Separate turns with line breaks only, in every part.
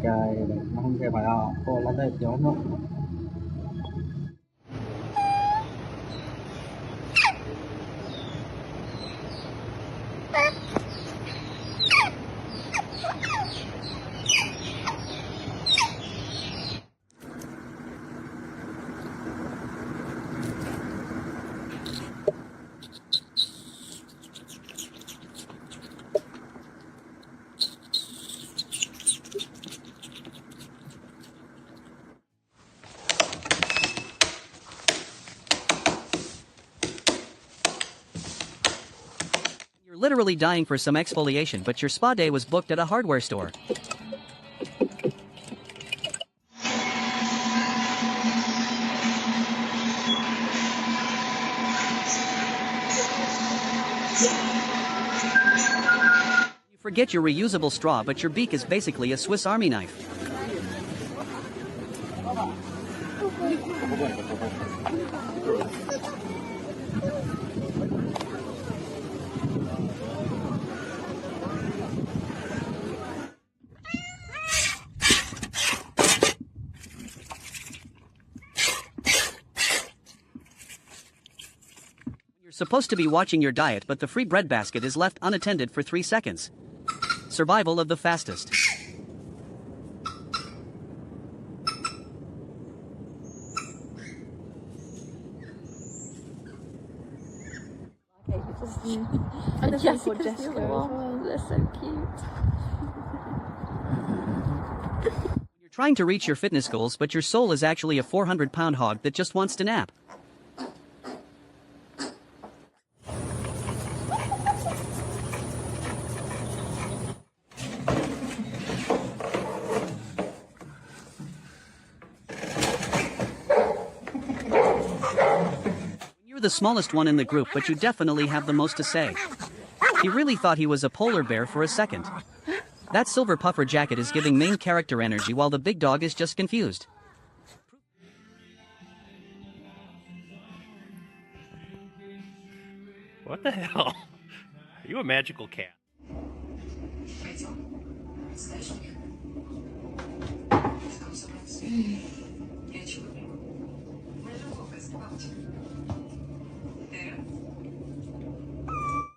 cài nó không cài bài họ cô là đây giống nó.
You're literally dying for some exfoliation, but your spa day was booked at a hardware store. You forget your reusable straw, but your beak is basically a Swiss Army knife. You're supposed to be watching your diet, but the free breadbasket is left unattended for 3 seconds. Survival of the fastest.
And the yes, for Jessica as well. They're so cute.
You're trying to reach your fitness goals, but your soul is actually a 400-pound hog that just wants to nap. You're the smallest one in the group, but you definitely have the most to say. He really thought he was a polar bear for a second. That silver puffer jacket is giving main character energy while the big dog is just confused.
What the hell? Are you a magical cat?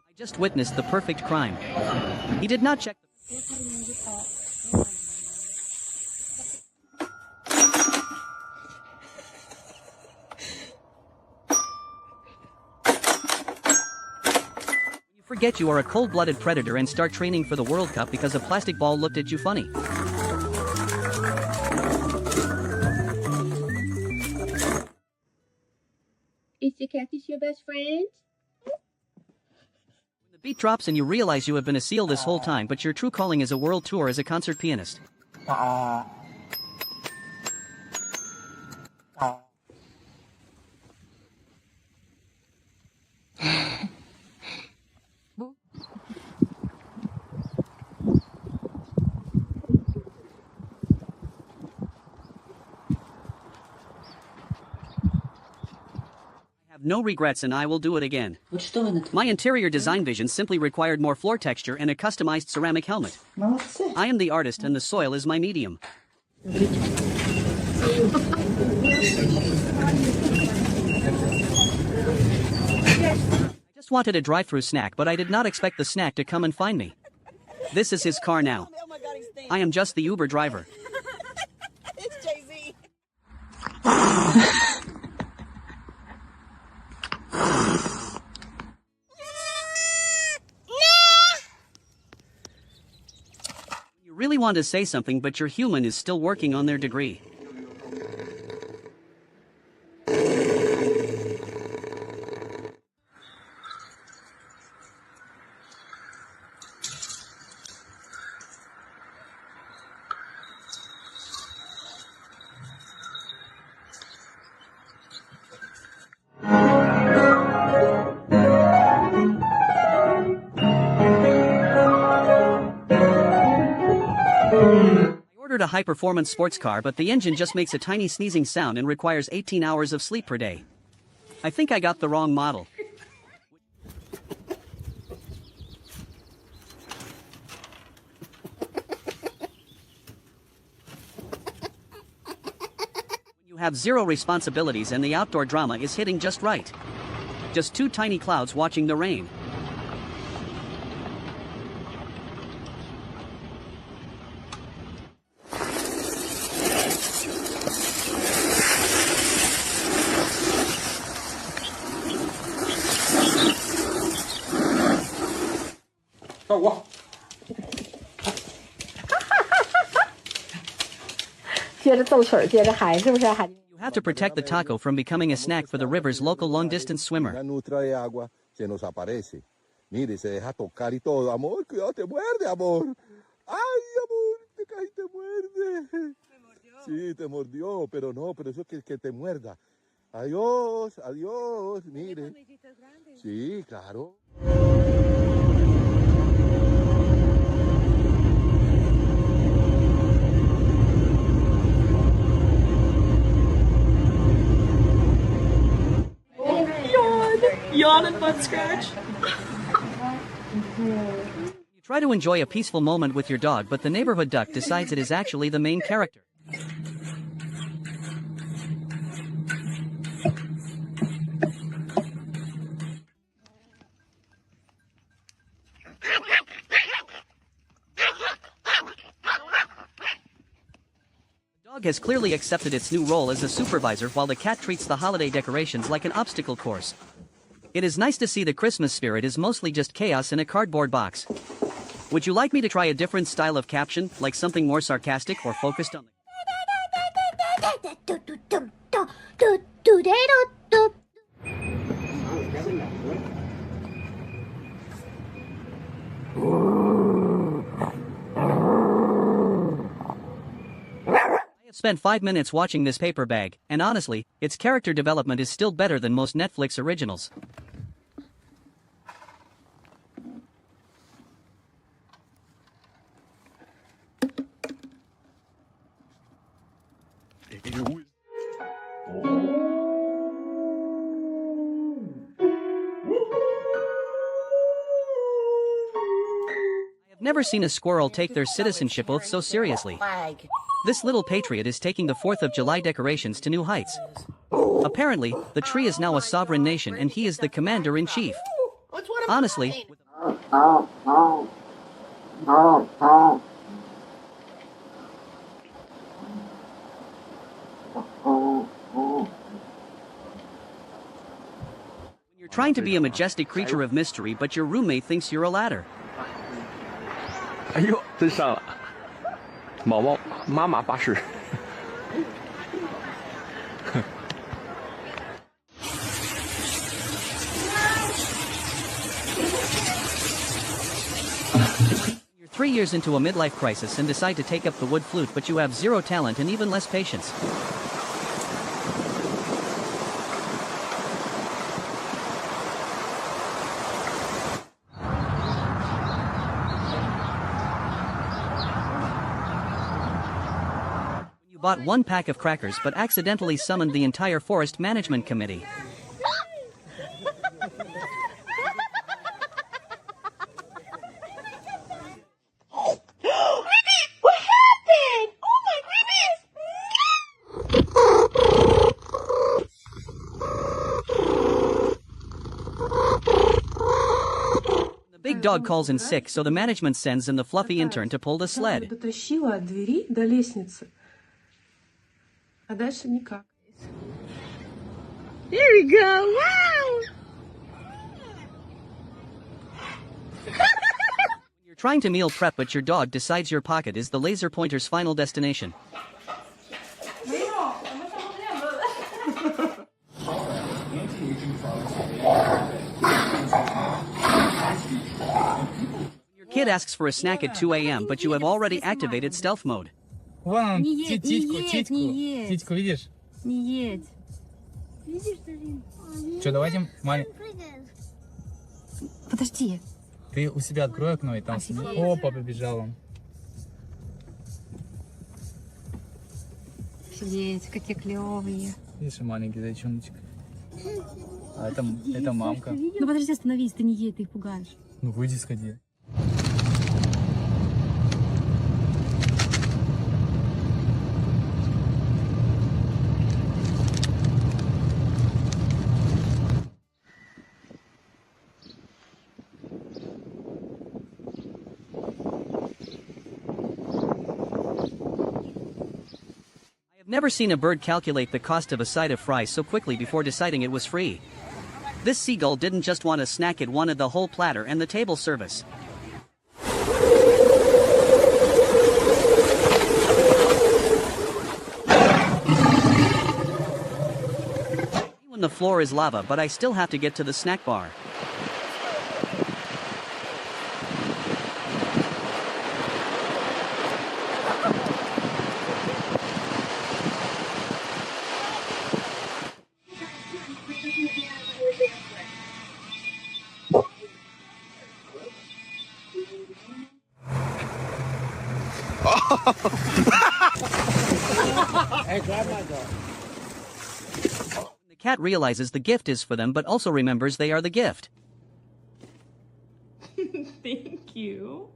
I just witnessed the perfect crime. He did not check the... You forget you are a cold-blooded predator and start training for the World Cup because a plastic ball looked at you funny.
Is the catfish your best friend?
The beat drops and you realize you have been a seal this whole time, but your true calling is a world tour as a concert pianist. I have no regrets and I will do it again.
Вот что вы
My interior design vision simply required more floor texture and a customized ceramic helmet.
молодцы.
I am the artist and the soil is my medium. I just wanted a drive-through snack, but I did not expect the snack to come and find me. This is his car now. I am just the Uber driver.
It's Jay-Z.
You really want to say something, but your human is still working on their degree. I ordered a high-performance sports car, but the engine just makes a tiny sneezing sound and requires 18 hours of sleep per day. I think I got the wrong model. You have zero responsibilities and the outdoor drama is hitting just right. Just two tiny clouds watching the rain.
Oh,
接着奏曲儿，接着喊，是不是喊？
You have to protect the taco from becoming a snack for the river's local long-distance swimmer.
La nutra de agua se nos aparece. Mire, se deja tocar y todo. Amor, cuidado, te muerde, amor. Ay, amor, te caes y te muerde. ¿Me mordió? Sí, te mordió, pero no, pero eso que te muerda. Adiós, adiós, mire. Sí, claro.
Yawn and butt scratch.
You try to enjoy a peaceful moment with your dog, but the neighborhood duck decides it is actually the main character. The dog has clearly accepted its new role as a supervisor while the cat treats the holiday decorations like an obstacle course. It is nice to see the Christmas spirit is mostly just chaos in a cardboard box. Would you like me to try a different style of caption, like something more sarcastic or focused on I have spent 5 minutes watching this paper bag, and honestly, its character development is still better than most Netflix originals. I've never seen a squirrel take their citizenship oath so seriously. This little patriot is taking the 4th of July decorations to new heights. Apparently, the tree is now a sovereign nation and he is the commander-in-chief. Honestly, you're trying to be a majestic creature of mystery, but your roommate thinks you're a ladder.
哎呦，真上了！毛毛妈妈巴士。
You're 3 years into a midlife crisis and decide to take up the wood flute, but you have zero talent and even less patience. You bought 1 pack of crackers but accidentally summoned the entire forest management committee. The big dog calls in sick, so the management sends in the fluffy intern to pull the sled.
Дотащила от двери до лестницы. А дальше никак.
There we go. Wow.
You're trying to meal prep, but your dog decides your pocket is the laser pointer's final destination. Your kid asks for a snack at 2 a.m., but you have already activated stealth mode.
Вон,
Не едь,
титьку,
не
титьку.
едь, не едь.
Титьку видишь?
Не едь. Видишь, Дарин?
Что, давайте,
Подожди.
ты у себя открой окно и там... Опа, побежал он.
Офигеть, какие клевые.
Видишь, маленький зайчоночек. А это мамка.
Ну подожди, остановись, ты не едь, ты их пугаешь.
Ну выйди, сходи.
Never seen a bird calculate the cost of a side of fries so quickly before deciding it was free. This seagull didn't just want a snack, it wanted the whole platter and the table service. When the floor is lava, but I still have to get to the snack bar. The cat realizes the gift is for them but also remembers they are the gift.
Thank you.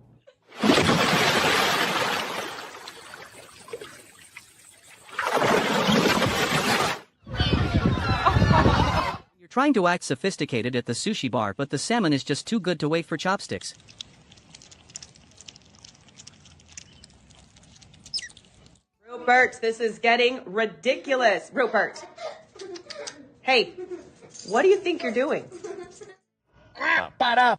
You're trying to act sophisticated at the sushi bar, but the salmon is just too good to wait for chopsticks.
Rupert, this is getting ridiculous. Rupert. Hey, what do you think you're doing?
Para!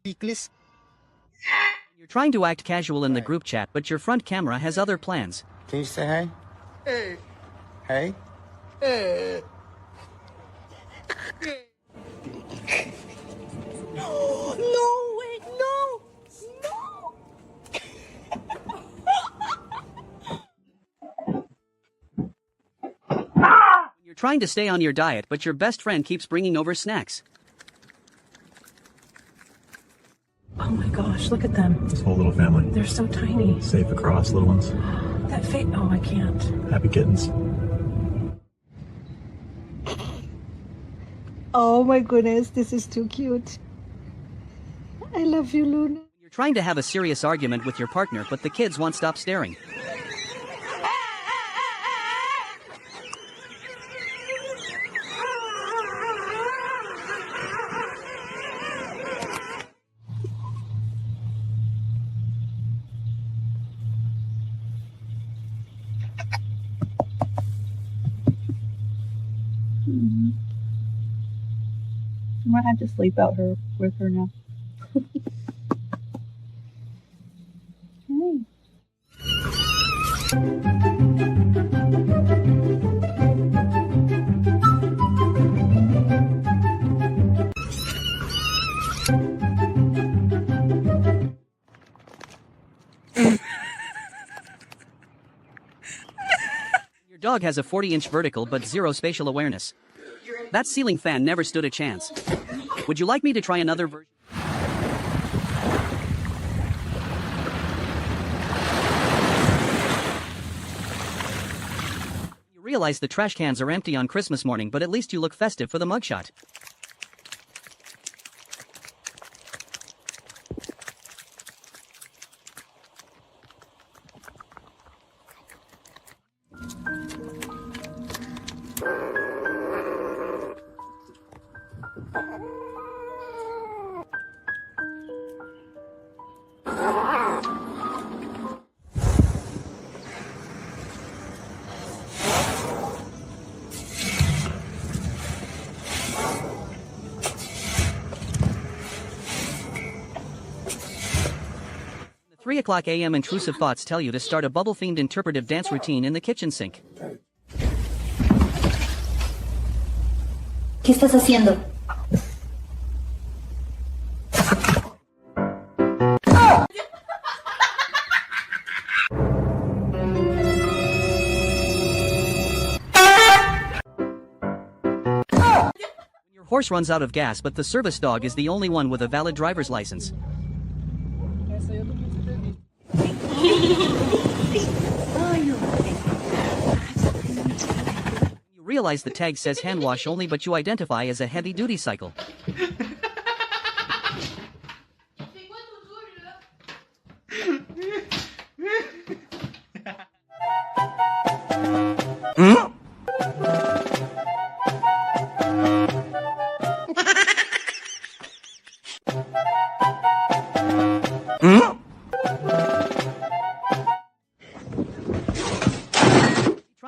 Picles.
You're trying to act casual in the group chat, but your front camera has other plans.
Can you say hey? Hey. Hey?
Hey.
No, wait, no.
You're trying to stay on your diet, but your best friend keeps bringing over snacks.
Oh my gosh, look at them.
This whole little family.
They're so tiny.
Safe across, little ones.
That face. Oh, I can't.
Happy kittens.
Oh my goodness, this is too cute. I love you, Luna.
You're trying to have a serious argument with your partner, but the kids won't stop staring.
I might have to sleep out her with her now. Hey.
Your dog has a 40-inch vertical but zero spatial awareness. That ceiling fan never stood a chance. Would you like me to try another version? You realize the trash cans are empty on Christmas morning, but at least you look festive for the mugshot. The 3 o'clock a.m. intrusive thoughts tell you to start a bubble-themed interpretive dance routine in the kitchen sink.
¿Qué estás haciendo?
Your horse runs out of gas, but the service dog is the only one with a valid driver's license. You realize the tag says hand wash only, but you identify as a heavy-duty cycle.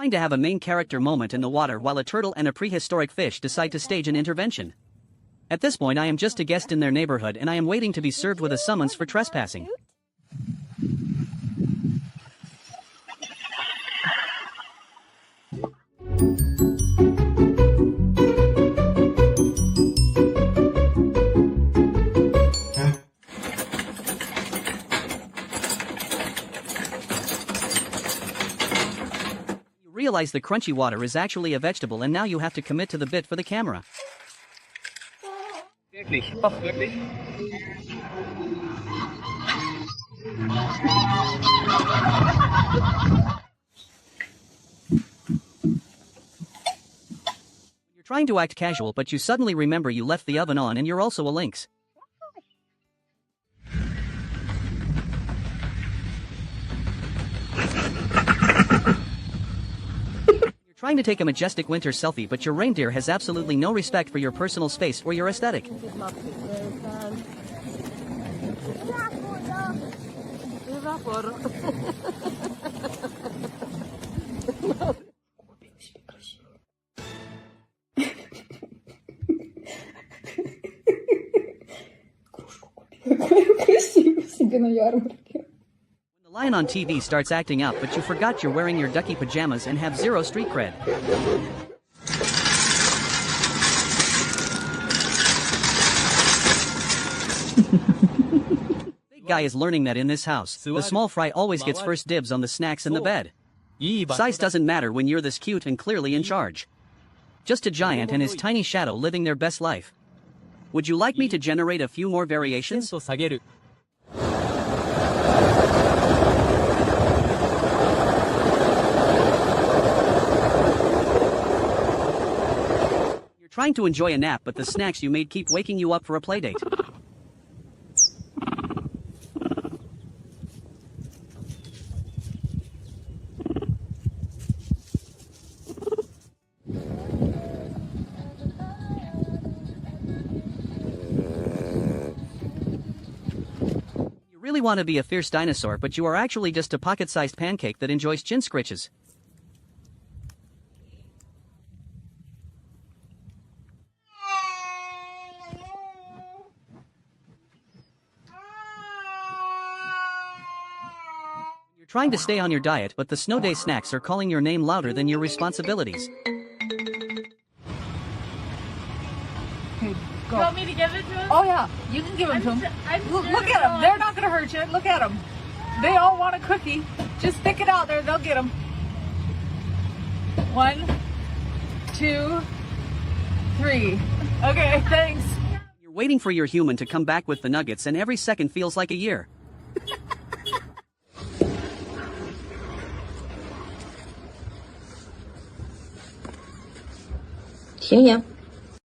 Trying to have a main character moment in the water while a turtle and a prehistoric fish decide to stage an intervention. At this point I am just a guest in their neighborhood and I am waiting to be served with a summons for trespassing. Realize the crunchy water is actually a vegetable and now you have to commit to the bit for the camera.
Wirklich? Ach, wirklich?
You're trying to act casual but you suddenly remember you left the oven on and you're also a lynx. Trying to take a majestic winter selfie but your reindeer has absolutely no respect for your personal space or your aesthetic. The lion on TV starts acting up but you forgot you're wearing your ducky pajamas and have zero street cred. Big guy is learning that in this house, the small fry always gets first dibs on the snacks in the bed. Size doesn't matter when you're this cute and clearly in charge. Just a giant and his tiny shadow living their best life. Would you like me to generate a few more variations? Trying to enjoy a nap but the snacks you made keep waking you up for a playdate. You really want to be a fierce dinosaur but you are actually just a pocket-sized pancake that enjoys chin scritches. Trying to stay on your diet but the snow day snacks are calling your name louder than your responsibilities.
Okay, go.
You want me to give it to him?
Oh yeah, you can give them to them. Look at them, they're not going to hurt you. Look at them. They all want a cookie. Just stick it out there, they'll get them. 1, 2, 3. Okay, thanks.
You're waiting for your human to come back with the nuggets and every second feels like a year.
行。